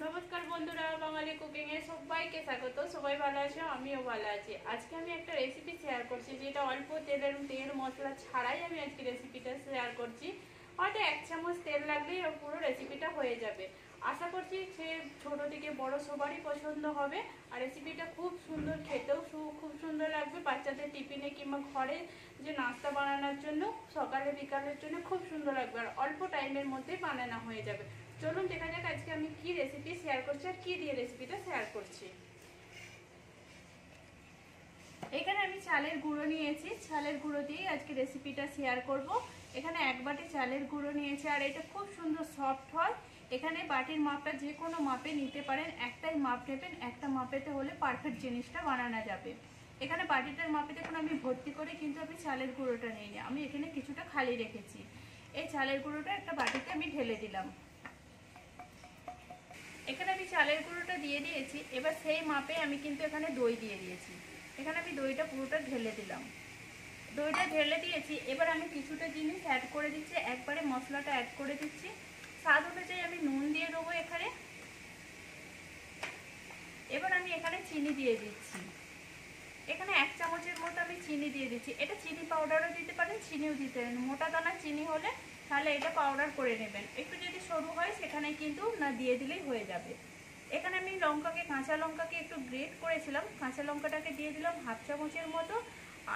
নমস্কার বন্ধুরা, বাঙালি কুকিং এ সবাইকে স্বাগত। সবাই ভালো আছো, আমিও ভালো আছি। আজকে আমি একটা রেসিপি শেয়ার করছি, যেটা অল্প তেল মশলা ছাড়াই আমি আজকে রেসিপিটা শেয়ার করছি। হয়তো 1 চামচ তেল লাগলেই পুরো রেসিপিটা হয়ে যাবে। আশা করছি সে ছোট থেকে বড় সবারই পছন্দ হবে। আর রেসিপিটা খুব সুন্দর, খেতেও খুব সুন্দর লাগবে। বাচ্চাদের টিফিনে কিংবা ঘরে যে নাস্তা বানানোর জন্য, সকালে বিকালের জন্য খুব সুন্দর লাগবে। আর অল্প টাইমের মধ্যেই বানানো হয়ে যাবে। চলুন দেখা যাক আজকে আমি কি রেসিপি শেয়ার করছি আর কি দিয়ে রেসিপিটা শেয়ার করছি। এখানে আমি চালের গুঁড়ো নিয়েছি, চালের গুঁড়ো দিয়ে আজকে রেসিপিটা শেয়ার করব। এখানে 1 বাটি চালের গুঁড়ো নিয়েছি, আর এটা খুব সুন্দর সফট হয়। এখানে বাটির মাপটা যে কোনো মাপে নিতে পারেন, একটাই মাপ নেবেন, একটা মাপেতে হলে পারফেক্ট জিনিসটা বানানো যাবে। এখানে বাটিটার মাপে দেখুন আমি ভর্তি করে কিন্তু আমি চালের গুঁড়োটা নিইনি, আমি এখানে কিছুটা খালি রেখেছি। এই চালের গুঁড়োটা একটা বাটিতে আমি ঢেলে দিলাম। এখানে আমি চালের গুঁড়োটা দিয়ে দিয়েছি। এবার সেই মাপে আমি কিন্তু এখানে দই দিয়ে দিয়েছি। এখানে আমি দইটা পুরোটা ঢেলে দিলাম। দইটা ঢেলে দিয়েছি। এবার আমি কিছুটা জিনিস অ্যাড করে দিচ্ছি, একবারে মশলাটা অ্যাড করে দিচ্ছি। স্বাদ অনুযায়ী আমি নুন দিয়ে দেবো এখানে। এবার আমি এখানে চিনি দিয়ে দিচ্ছি। এখানে 1 চামচের মতো আমি চিনি দিয়ে দিচ্ছি। এটা চিনি পাউডারও দিতে পারেন, চিনিও দিতে পারেন। মোটা দানা চিনি হলে তাহলে এটা পাউডার করে নেবেন। একটু যদি সরু হয় সেখানে কিন্তু না দিয়ে দিলেই হয়ে যাবে। এখানে আমি কাঁচা লঙ্কাকে একটু গ্রেট করেছিলাম, কাঁচা লঙ্কাটাকে দিয়ে দিলাম 1/2 চামচের মতো।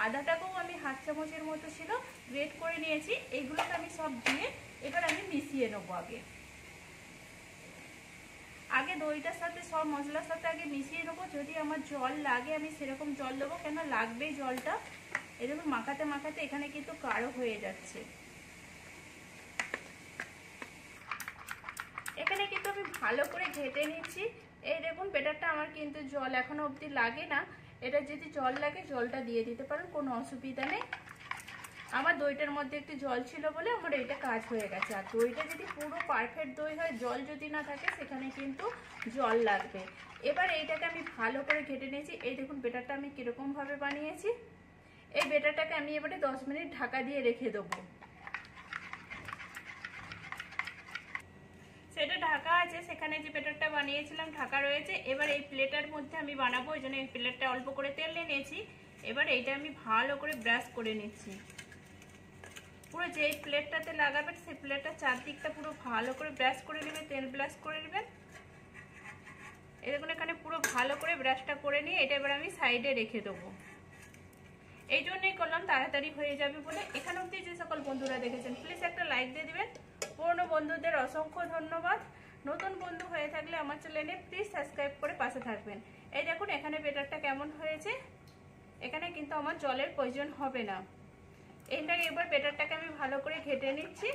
আদাটাকেও আমি 1/2 চামচের মতো ছিল, গ্রেট করে নিয়েছি। এইগুলোকে আমি সব দিয়ে এবার আমি মিশিয়ে নেবো। আগে দইটার সাথে সব মশলার সাথে আগে মিশিয়ে নেবো। যদি আমার জল লাগে আমি সেরকম জল দেবো, কেন লাগবেই জলটা। এরকম মাখাতে মাখাতে এখানে কিন্তু গাঢ় হয়ে যাচ্ছে। এখানে কিন্তু আমি ভালো করে ঘেটে নিচ্ছি। এই দেখুন ব্যাটারটা আমার কিন্তু জল এখনো অবধি লাগে না। এটা যদি জল লাগে জলটা দিয়ে দিতে পারেন, কোনো অসুবিধা নেই। আমার দইটার মধ্যে একটু জল ছিল বলে আমার এইটা কাজ হয়ে গেছে। আর দইটা যদি পুরো পারফেক্ট দই হয়, জল যদি না থাকে সেখানে কিন্তু জল লাগবে। এবার এইটাকে আমি ভালো করে ঘেটে নিয়েছি। এই দেখুন ব্যাটারটা আমি কিরকম ভাবে বানিয়েছি। এই ব্যাটারটাকে আমি এবারে 10 মিনিট ঢাকা দিয়ে রেখে দেবো। সেটা ঢাকা আছে, সেখানে যে ব্যাটারটা বানিয়েছিলাম ঢাকা রয়েছে। এবার এই প্লেটের মধ্যে আমি বানাবো, ওই জন্য এই প্লেটটা অল্প করে তেল নিয়েছি। এবার এইটা আমি ভালো করে ব্রাশ করে নিচ্ছি। পুরো যেই প্লেটটাতে লাগাবেন সেই প্লেটটার চারদিকটা পুরো ভালো করে ব্রাশ করে নেবেন, তেল ব্রাশ করে নেবেন। এই দেখুন এখানে পুরো ভালো করে ব্রাশটা করে নিয়ে এটা এবার আমি সাইডে রেখে দেবো। এই জন্যই করলাম, তাড়াতাড়ি হয়ে যাবে বলে। এখানে অবধি যে সকল বন্ধুরা দেখেছেন প্লিজ একটা লাইক দিয়ে দিবেন। পুরনো বন্ধুদের অসংখ্য ধন্যবাদ। নতুন বন্ধু হয়ে থাকলে আমার চ্যানেলে প্লিজ সাবস্ক্রাইব করে পাশে থাকবেন। এই দেখুন এখানে ব্যাটারটা কেমন হয়েছে। এখানে কিন্তু আমার জলের প্রয়োজন হবে না। এইটাকে এবার ব্যাটারটাকে আমি ভালো করে ঘেটে নিচ্ছি।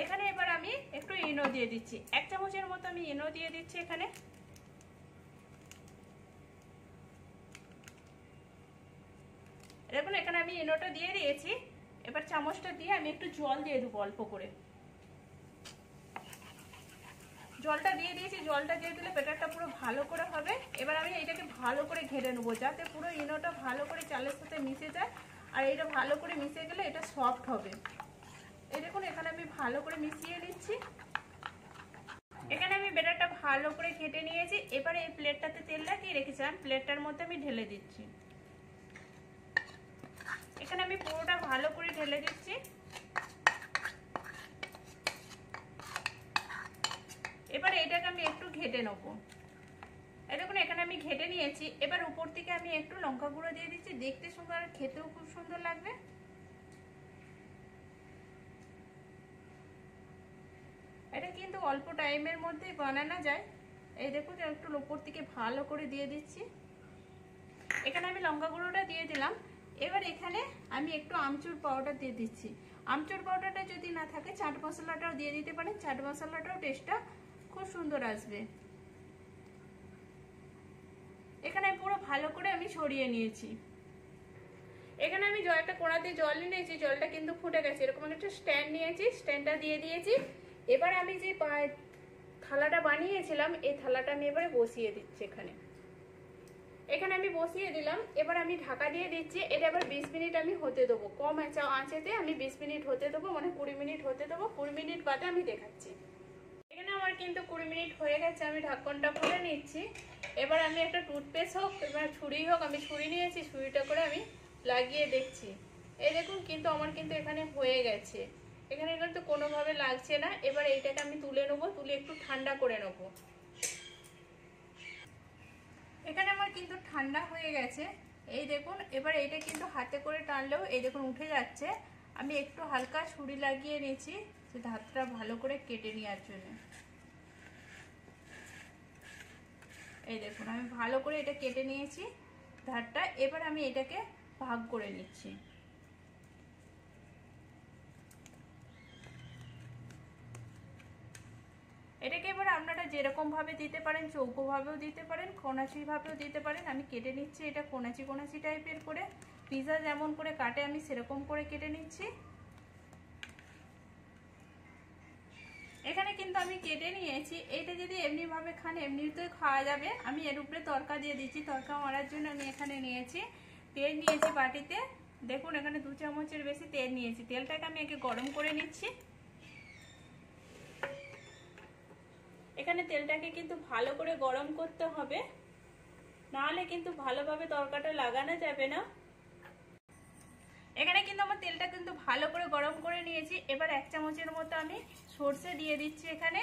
এখানে এবার আমি একটু ইনো দিয়ে দিচ্ছি, 1 চামচের মতো আমি ইনো দিয়ে দিচ্ছি এখানে। দেখুন এখানে আমি ইনোটা দিয়ে দিয়েছি। এবার চামচটা দিয়ে আমি একটু জল দিয়ে দেবো অল্প করে। জলটা দিয়ে দিয়েছি, জলটা দিয়ে দিলে ব্যাটারটা পুরো ভালো করে হবে। এবার আমি এইটাকে ভালো করে ঘেটে নেবো, যাতে পুরো ইনোটা ভালো করে চালের সাথে মিশে যায়। আর এটা ভালো করে মিশে গেলে এটা সফট হবে। এই দেখুন এখানে আমি ভালো করে মিশিয়ে নিচ্ছি। এখানে আমি ব্যাটারটা ভালো করে ঘেটে নিয়েছি। এবারে এই প্লেটটাতে তেল লাগিয়ে রেখেছিলাম, প্লেটটার মধ্যে আমি ঢেলে দিচ্ছি। এখানে আমি পুরোটা ভালো করে ঢেলে দিচ্ছি। এবারে এটাকে আমি একটু ঘেটে নেবো। এই দেখুন এখানে আমি ঘেটে নিয়েছি। এবার উপর থেকে আমি একটু লঙ্কা গুঁড়ো দিয়ে দিচ্ছি, দেখতে সুন্দর আর খেতেও খুব সুন্দর লাগবে। এটা কিন্তু অল্প টাইমের মধ্যেই বানানো যায়। এই দেখুন একটু উপর থেকে ভালো করে দিয়ে দিচ্ছি। এখানে আমি লঙ্কা গুঁড়োটা দিয়ে দিলাম। এবার এখানে আমি একটু আমচুর পাউডার দিয়ে দিচ্ছি। আমচুর পাউডারটা যদি না থাকে চাট মশলাটাও দিয়ে দিতে পারেন, চাট মশলাটাও টেস্টটা খুব সুন্দর আসবে। এখানে পুরো ভালো করে আমি ছড়িয়ে নিয়েছি। এখানে আমি একটা কড়াতে জল নিয়েছি, জলটা কিন্তু ফুটে গেছে। এরকম একটা স্ট্যান্ড নিয়েছি, স্ট্যান্ডটা দিয়ে দিয়েছি। এবার আমি যে থালাটা বানিয়েছিলাম এই থালাটা আমি এবারে বসিয়ে দিচ্ছি এখানে আমি বসিয়ে দিলাম। এবার আমি ঢাকা দিয়ে দিচ্ছি। এটা এবার 20 মিনিট আমি হতে দেবো, কম আঁচেতে আমি 20 মিনিট হতে দেবো, মানে 20 মিনিট হতে দেবো। 20 মিনিট বাদে আমি দেখাচ্ছি। আমার কিন্তু 20 মিনিট হয়ে গেছে, আমি ঢাকনটা খুলে নিচ্ছি। এবার আমি একটা টুথপেস্ট হোক এবার ছুরি হোক, আমি ছুরি নিয়েছি, ছুরিটা করে আমি লাগিয়ে দেখছি। এই দেখুন কিন্তু আমার কিন্তু এখানে হয়ে গেছে, এখানে কিন্তু কোনোভাবে লাগছে না। এবার এইটাকে আমি তুলে নেবো, তুলে একটু ঠান্ডা করে নেবো। এখানে আমার কিন্তু ঠান্ডা হয়ে গেছে, এই দেখুন। এবার এইটা কিন্তু হাতে করে টানলেও এই দেখুন উঠে যাচ্ছে। আমি একটু হালকা ছুরি লাগিয়ে নিয়েছি যে ধারটা ভালো করে কেটে নেওয়ার জন্য। এই দেখুন আমি ভালো করে এটা কেটে নিয়েছি ধারটা। এবার আমি এটাকে ভাগ করে নিচ্ছি। এটাকে এবার আপনারা যেরকম ভাবে দিতে পারেন, চৌকো ভাবেও দিতে পারেন, কোনাচি ভাবেও দিতে পারেন। আমি কেটে নিচ্ছি এটা কোনাচি কোনাচি টাইপের করে, পিৎজা যেমন করে কাটে আমি সেরকম করে কেটে নিচ্ছি। এখানে কিন্তু আমি কেটে নিয়েছি। এইটা যদি এমনি ভাবে খান এমনিতেও খাওয়া যাবে। আমি এর উপরে তড়কা দিয়ে দিচ্ছি। তড়কা মারার জন্য আমি এখানে নিয়েছি তেল, নিয়েছি বাটিতে। দেখুন এখানে 2 চামচের বেশি তেল নিয়েছি। তেলটাকে আমি আগে গরম করে নিচ্ছি। এখানে তেলটাকে কিন্তু ভালো করে গরম করতে হবে, নাহলে কিন্তু ভালোভাবে তড়কাটা লাগানো যাবে না। এখানে কিন্তু আমার তেলটা কিন্তু ভালো করে গরম করে নিয়েছি। এবার 1 চামচের মতো আমি সরষে দিয়ে দিচ্ছি। এখানে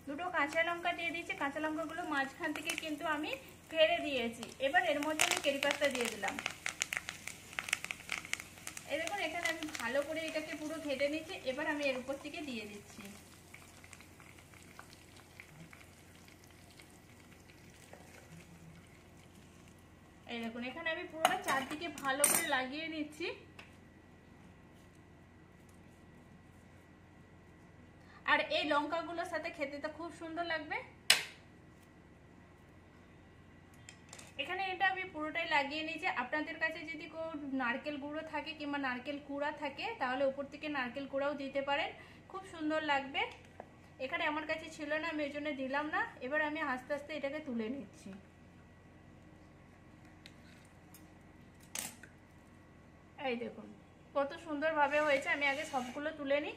2টো কাঁচা লঙ্কা দিয়ে দিচ্ছি। কাঁচা লঙ্কাগুলো মাঝখান থেকে কিন্তু আমি ফেলে দিয়েছি। এবার এর মধ্যে আমি কারি পাতা দিয়ে দিলাম। এই দেখুন এখানে আমি ভালো করে এটাকে পুরো ঘেটে নিচ্ছি। এবার আমি এর উপর থেকে দিয়ে দিচ্ছি। এই দেখুন এখানে আমি পুরোটা চারদিকে ভালো করে লাগিয়ে নিচ্ছি। আর এই লঙ্কাগুলোর সাথে খেতে তো খুব সুন্দর লাগবে। এখানে এটা আমি পুরোটাই লাগিয়ে নিয়েছি। আপনাদের কাছে যদি নারকেল গুঁড়ো থাকে কিংবা নারকেল কুড়া থাকে তাহলে উপর থেকে নারকেল কুড়াও দিতে পারেন, খুব সুন্দর লাগবে। এখানে আমার কাছে ছিল না, আমি ওই জন্য দিলাম না। এবার আমি আস্তে আস্তে এটাকে তুলে নিচ্ছি। এই দেখুন কত সুন্দরভাবে হয়েছে। আমি আগে সবগুলো তুলে নিই।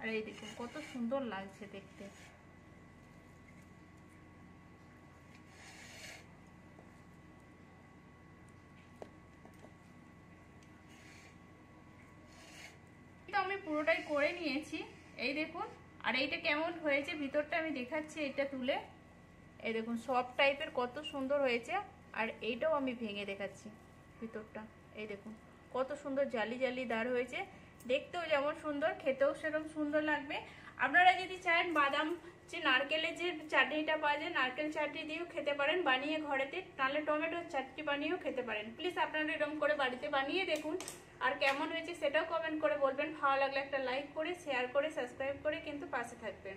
আর এই দেখুন কত সুন্দর লাগছে দেখতে। আমি পুরোটাই করে নিয়েছি, এই দেখুন। আর এইটা কেমন হয়েছে ভিতরটা আমি দেখাচ্ছি এটা তুলে। এই দেখুন সফট টাইপের কত সুন্দর হয়েছে। আর এইটাও আমি ভেঙে দেখাচ্ছি ভিতরটা। এই দেখুন কত সুন্দর জালি জালিদার হয়েছে, দেখতেও যেমন সুন্দর খেতেও সেরকম সুন্দর লাগবে। আপনারা যদি চান বাদাম যে নারকেলের যে চাটনিটা পাওয়া যায় নারকেল চাটনি দিয়েও খেতে পারেন বানিয়ে ঘরেতে, নাহলে টমেটোর চাটনি বানিয়েও খেতে পারেন। প্লিজ আপনারা এরকম করে বাড়িতে বানিয়ে দেখুন। আর কেমন হয়েছে সেটাও কমেন্ট করে বলবেন। ভালো লাগলে একটা লাইক করে শেয়ার করে সাবস্ক্রাইব করে কিন্তু পাশে থাকবেন।